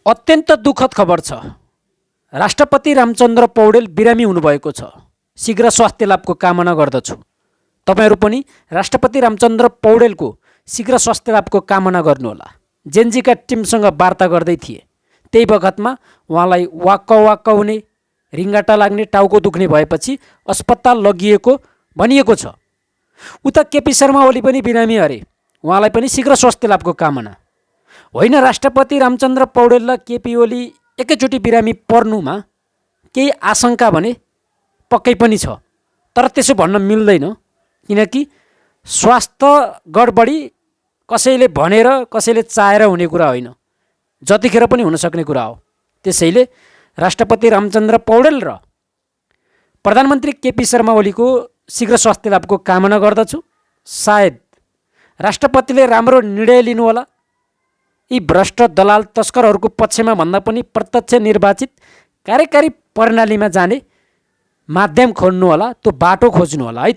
अत्यन्त दुःखद खबर छ। राष्ट्रपति रामचन्द्र पौडेल बिरामी हुनुभएको छ। शीघ्र स्वास्थ्य लाभको कामना गर्दछु। तपाईहरू पनि राष्ट्रपति रामचन्द्र पौडेलको शीघ्र स्वास्थ्य लाभको कामना गर्नुहोला। जेनजीका टिमसँग वार्ता गर्दै थिए। त्यही बखतमा उहाँलाई वाक्क हुने, रिङ्गाटा लाग्ने, टाउको दुख्ने भएपछि अस्पताल लगिएको भनिएको छ। उता केपी शर्मा ओली पनि बिरामी अरे। उहाँलाई पनि शीघ्र स्वास्थ्य लाभको कामना। होइन, राष्ट्रपति रामचन्द्र पौडेल र केपी ओली एकैचोटि बिरामी पर्नुमा केही आशंका भने पक्कै पनि छ, तर त्यसो भन्न मिल्दैन, किनकि स्वास्थ्य गडबडी कसैले भनेर कसैले चाहेर हुने कुरा होइन, जतिखेर पनि हुन सक्ने कुरा हो। त्यसैले राष्ट्रपति रामचन्द्र पौडेल र प्रधानमन्त्री केपी शर्मा ओलीको शीघ्र स्वास्थ्य लाभको कामना गर्दछु। सायद राष्ट्रपतिले राम्रो निर्णय लिनुहोला। यी भ्रष्ट दलाल तस्करहरूको पक्षमा भन्दा पनि प्रत्यक्ष निर्वाचित कार्यकारी प्रणालीमा जाने माध्यम खोज्नुहोला, त्यो बाटो खोज्नुहोला है त।